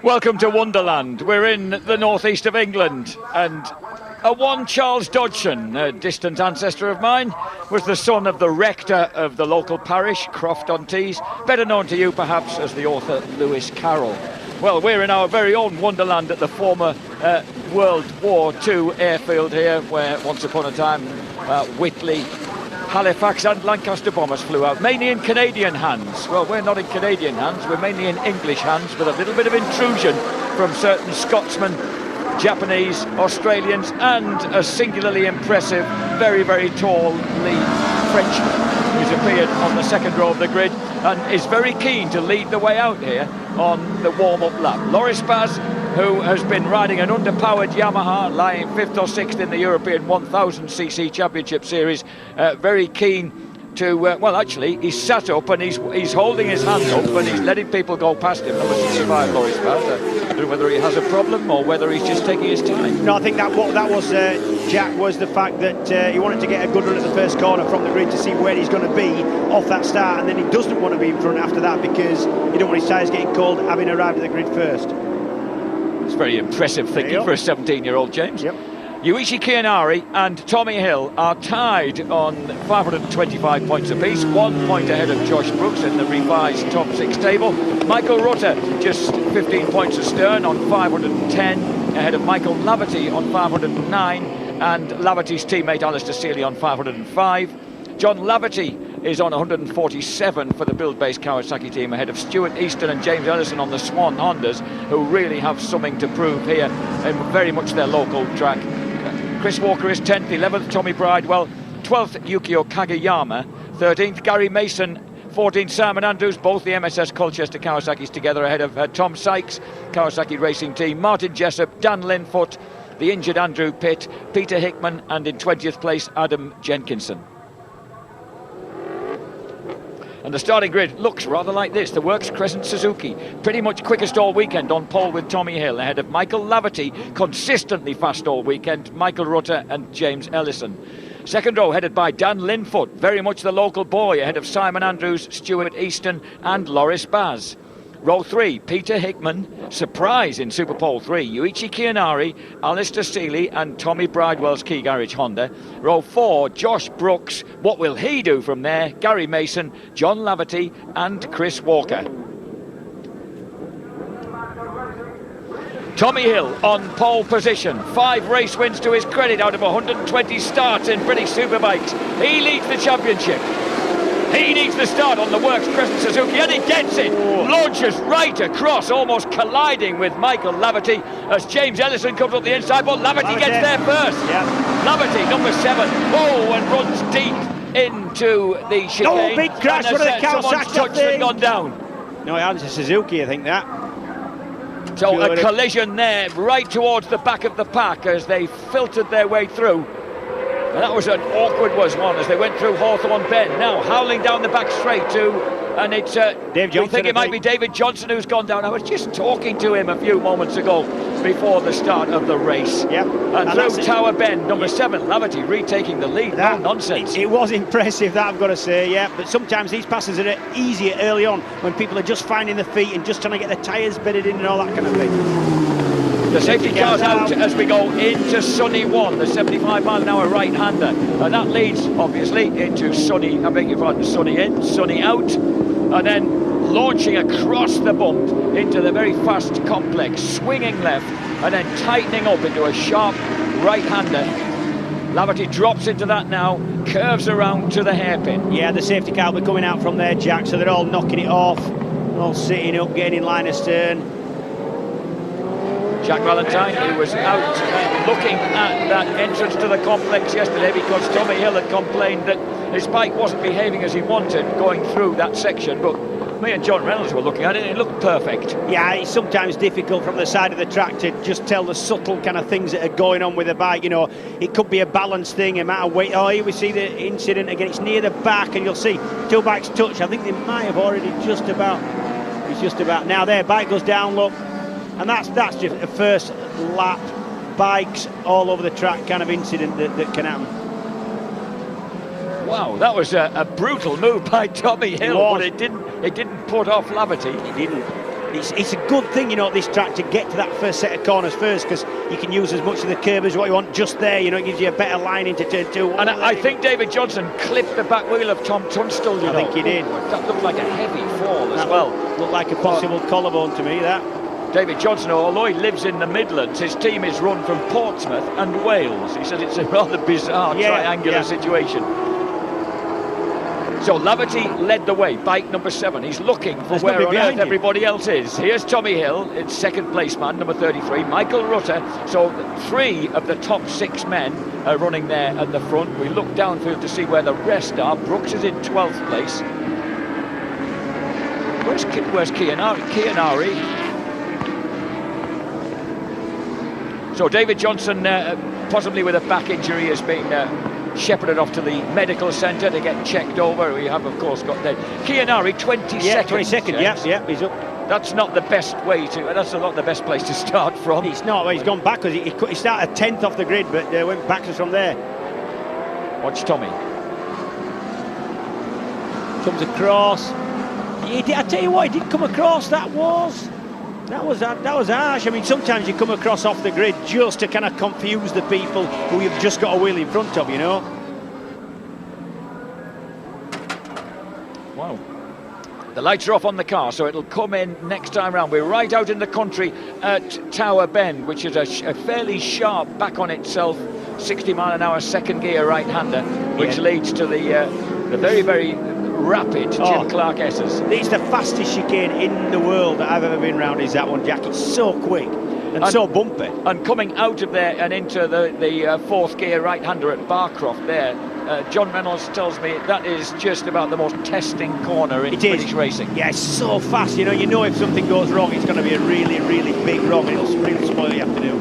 Welcome to Wonderland. We're in the northeast of England, and one Charles Dodgson, a distant ancestor of mine, was the son of the rector of the local parish, Croft-on-Tees, better known to you perhaps as the author Lewis Carroll. Well, we're in our very own Wonderland at the former World War II airfield here, where once upon a time Whitley, Halifax and Lancaster bombers flew out, mainly in Canadian hands. Well, we're not in Canadian hands, we're mainly in English hands, with a little bit of intrusion from certain Scotsmen, Japanese, Australians, and a singularly impressive, very, very tall lead Frenchman who's appeared on the second row of the grid and is very keen to lead the way out here on the warm-up lap. Loris Baz, who has been riding an underpowered Yamaha, lying 5th or 6th in the European 1000cc Championship Series, very keen to, well, actually, he's sat up and he's holding his hand up and he's letting people go past him. Number 65, Loris Baz. I don't know whether he has a problem or whether he's just taking his time. No, I think that was, Jack, was the fact that he wanted to get a good run at the first corner from the grid to see where he's going to be off that start, and then he doesn't want to be in front after that because he don't want his tyres getting cold having arrived at the grid first. It's very impressive thinking for a 17-year-old, James. Yep. Yuichi Kianari and Tommy Hill are tied on 525 points apiece, 1 point ahead of Josh Brooks in the revised top 6 table. Michael Rutter just 15 points astern on 510, ahead of Michael Laverty on 509, and Laverty's teammate Alistair Seeley on 505. John Laverty is on 147 for the build-based Kawasaki team, ahead of Stuart Easton and James Ellison on the Swan Hondas, who really have something to prove here in very much their local track. Chris Walker is 10th, 11th Tommy Bridewell, 12th Yukio Kageyama, 13th Gary Mason, 14th Simon Andrews, both the MSS Colchester Kawasaki's together, ahead of Tom Sykes, Kawasaki Racing Team, Martin Jessup, Dan Linfoot, the injured Andrew Pitt, Peter Hickman, and in 20th place Adam Jenkinson. And the starting grid looks rather like this. The Works Crescent Suzuki, pretty much quickest all weekend on pole with Tommy Hill, ahead of Michael Laverty, consistently fast all weekend, Michael Rutter and James Ellison. Second row headed by Dan Linfoot, very much the local boy, ahead of Simon Andrews, Stuart Easton and Loris Baz. Row 3, Peter Hickman, surprise in Super Pole 3, Yuichi Kianari, Alistair Seeley and Tommy Bridewell's Key Garage Honda. Row 4, Josh Brooks, what will he do from there? Gary Mason, John Laverty and Chris Walker. Tommy Hill on pole position, 5 race wins to his credit out of 120 starts in British Superbikes. He leads the championship. He needs the start on the Works Crescent Suzuki, and he gets it. Launches right across, almost colliding with Michael Laverty as James Ellison comes up the inside, but Laverty gets there first. Yeah. Laverty, number 7, and runs deep into the chicane. Oh, big crash, one of the Kawasaki's touched and gone down. No, it hadn't to Suzuki, I think that. So a collision there, right towards the back of the pack as they filtered their way through. And that was an awkward one as they went through Hawthorne Bend. Now howling down the back straight too, and it's Dave Johnson, I think it might be David Johnson who's gone down. I was just talking to him a few moments ago before the start of the race. Yeah. And through Tower Bend, number 7, Laverty retaking the lead. No nonsense. It was impressive, that I've got to say, yeah. But sometimes these passes are easier early on when people are just finding the feet and just trying to get the tyres bedded in and all that kind of thing. The safety car's out as we go into Sunny 1, the 75-mile-an-hour right-hander. And that leads, obviously, into Sunny, I beg your pardon, Sunny in, Sunny out. And then launching across the bump into the very fast complex, swinging left, and then tightening up into a sharp right-hander. Laverty drops into that now, curves around to the hairpin. Yeah, the safety car will be coming out from there, Jack, so they're all knocking it off, all sitting up, getting in line astern. Jack Valentine, who was out looking at that entrance to the complex yesterday because Tommy Hill had complained that his bike wasn't behaving as he wanted going through that section, but me and John Reynolds were looking at it and it looked perfect. Yeah, it's sometimes difficult from the side of the track to just tell the subtle kind of things that are going on with the bike. You know, it could be a balance thing, a matter of weight. Oh, here we see the incident again, it's near the back and you'll see two bikes touch. I think they might have already just about now there, bike goes down, look. And that's just a first lap, bikes all over the track kind of incident that can happen. Wow, that was a brutal move by Tommy Hill, but it didn't put off Laverty. It didn't. It's a good thing, you know, at this track to get to that first set of corners first, because you can use as much of the curb as what you want just there. You know, it gives you a better line into turn 2. And I think David Johnson clipped the back wheel of Tom Tunstall, you know. I think he did. That looked like a heavy fall as well. Looked like a possible collarbone to me, that. David Johnson, although he lives in the Midlands, his team is run from Portsmouth and Wales. He says it's a rather bizarre triangular situation. So Laverty led the way, bike number 7. He's looking for where on earth everybody else is. Here's Tommy Hill, it's second place man, number 33. Michael Rutter. So 3 of the top 6 men are running there at the front. We look downfield to see where the rest are. Brooks is in 12th place. Where's Kianari? So David Johnson, possibly with a back injury, has been shepherded off to the medical centre to get checked over. We have, of course, got there. Kianari, 22nd. Yeah, 22nd, yeah, he's up. That's not the best way to, that's not the best place to start from. It's not, well, he's gone backwards. He started 10th off the grid, but went backwards from there. Watch Tommy. Comes across. I tell you what, he did come across. That was harsh. I mean, sometimes you come across off the grid just to kind of confuse the people who you've just got a wheel in front of, you know. Wow. The lights are off on the car, so it'll come in next time round. We're right out in the country at Tower Bend, which is a fairly sharp back on itself 60-mile-an-hour second gear right-hander, which leads to the very, very rapid Jim Clark S's. It's the fastest chicane in the world that I've ever been round, is that one, Jack. It's so quick and so bumpy. And coming out of there and into the fourth gear right-hander at Barcroft there, John Reynolds tells me that is just about the most testing corner in British racing. Yeah, it's so fast, you know if something goes wrong, it's going to be a really, really big wrong, and it'll really spoil your afternoon.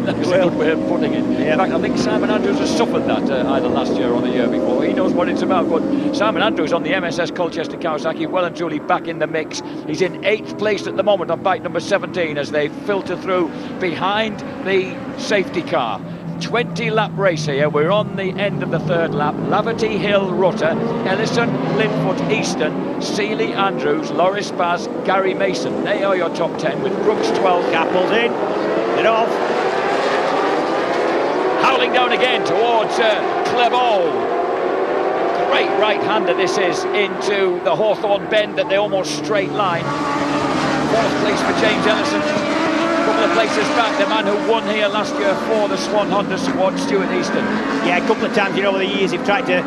That's a good way of putting it. Yeah. In fact, I think Simon Andrews has suffered that either last year or the year before. He knows what it's about, but Simon Andrews on the MSS Colchester Kawasaki, well and truly back in the mix. He's in 8th place at the moment on bike number 17 as they filter through behind the safety car. 20-lap race here. We're on the end of the 3rd lap. Laverty, Hill, Rutter, Ellison, Linfoot, Easton, Seeley, Andrews, Loris Baz, Gary Mason. They are your top 10 with Brooks 12. Capples in. Get off. Howling down again towards Clevo. Great right-hander this is into the Hawthorne Bend at the almost straight line. 4th place for James Ellison. Couple of places back, the man who won here last year for the Swan Honda squad, Stuart Easton. Yeah, a couple of times, over the years, he's tried to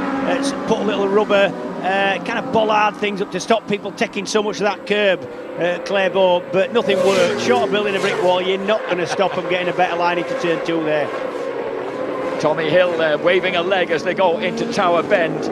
put a little rubber kind of bollard things up to stop people taking so much of that curb, Clairbo, but nothing worked. Short of building a brick wall, you're not going to stop them getting a better line into turn 2 there. Tommy Hill waving a leg as they go into Tower Bend.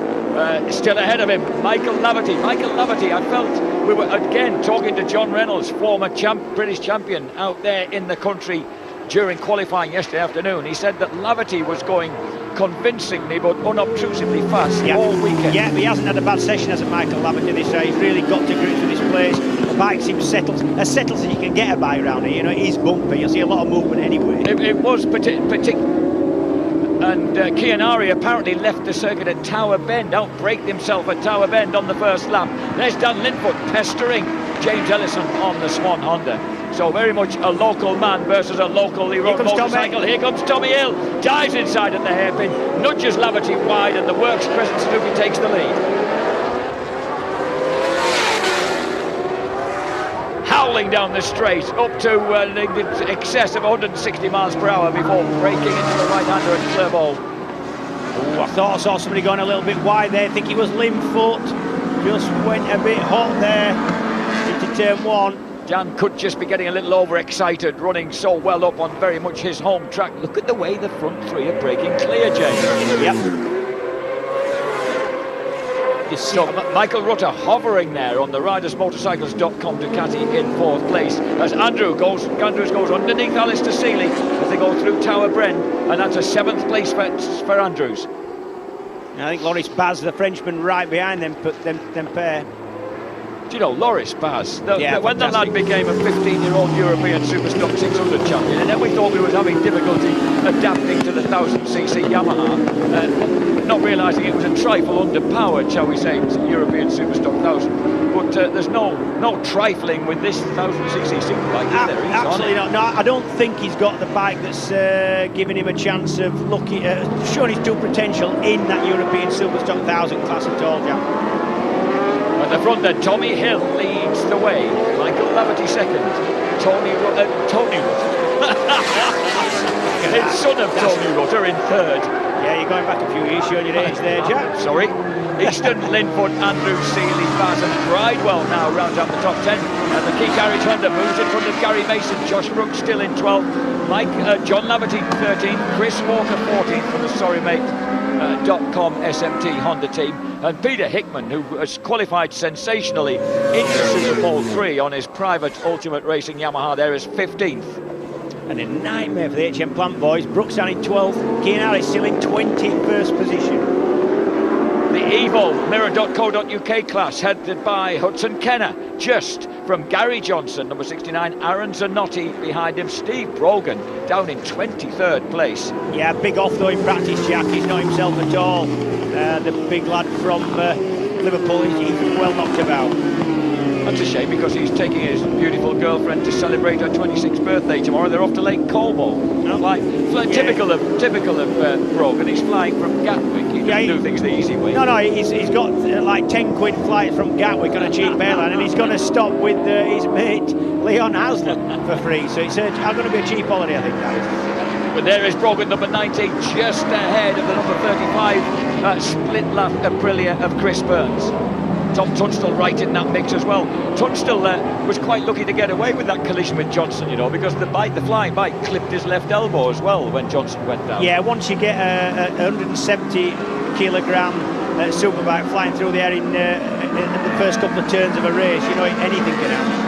Still ahead of him, Michael Laverty. I felt we were again talking to John Reynolds, former British champion out there in the country during qualifying yesterday afternoon. He said that Laverty was going convincingly but unobtrusively fast all weekend. Yeah, he hasn't had a bad session, hasn't Michael Laverty this year. He's really got to grips with his place. The bike seems settled as you can get a bike around here. It is bumpy. You'll see a lot of movement anyway. It was particularly. And Kianari apparently left the circuit at Tower Bend, outbraked himself at Tower Bend on the first lap. There's Dan Linfoot pestering James Ellison on the Swan Honda. So very much a local man versus a locally run motorcycle. Here comes Tommy Hill, dives inside at the hairpin, nudges Laverty wide, and the Works Crescent Suzuki takes the lead. Howling down the straight up to the excess of 160 miles per hour before breaking into the right-hander at Clervaux. I thought I saw somebody going a little bit wide there. I think he was Linfoot. Just went a bit hot there into turn 1. Dan could just be getting a little overexcited, running so well up on very much his home track. Look at the way the front 3 are breaking clear, James. Yep. So Michael Rutter hovering there on the ridersmotorcycles.com Ducati in 4th place as Andrews goes underneath Alistair Seeley as they go through Tower Bend, and that's a 7th place for Andrews. I think Loris Baz, the Frenchman, right behind them pair. Do you know, Loris Baz, when the lad became a 15-year-old European Superstock 600 champion, and then we thought we were having difficulty adapting to the 1000cc Yamaha, not realising it was a trifle underpowered, shall we say, European Superstock 1000. but there's no trifling with this 1000cc Superbike, is there? He's Absolutely on it. not. No, I don't think he's got the bike that's giving him a chance of showing his true potential in that European Superstock 1000 class at all, Jack. At the front then, Tommy Hill leads the way. Michael Laverty second. Tony Rutter. His son of Tony Rutter in third. Yeah, you're going back a few years, showing your age there, Jack. Sorry. Easton, Linfoot, Andrew, Seeley, Vaz and Bridewell now round out the top 10. And the Key Garage Honda moves in front of Gary Mason. Josh Brooks still in 12th. John Laverty 13th. Chris Walker 14th from the SorryMate.com SMT Honda team. And Peter Hickman, who has qualified sensationally into Super Bowl 3 on his private Ultimate Racing Yamaha, there is 15th. And a nightmare for the HM Plant boys. Brooks down in 12th. Keane Harris still in 21st position. The Evo Mirror.co.uk class headed by Hudson Kenner, just from Gary Johnson, number 69, Aaron Zanotti behind him, Steve Brogan down in 23rd place. Yeah, big off though in practice, Jack. He's not himself at all. The big lad from Liverpool, he's well knocked about. That's a shame because he's taking his beautiful girlfriend to celebrate her 26th birthday tomorrow. They're off to Lake Como. Typical of Brogan. He's flying from Gatwick. He doesn't do things the easy way. No, he's got like 10 quid flight from Gatwick on a cheap airline, and he's going to stop with his mate Leon Haslam for free. So it's going to be a cheap holiday, I think that is. But there is Brogan, number 19, just ahead of the number 35 split lap Aprilia of Chris Burns. Tom Tunstall right in that mix as well. Tunstall was quite lucky to get away with that collision with Johnson, because the flying bike clipped his left elbow as well when Johnson went down. Yeah, once you get a 170 kilogram Superbike flying through the air in the first couple of turns of a race, anything can happen.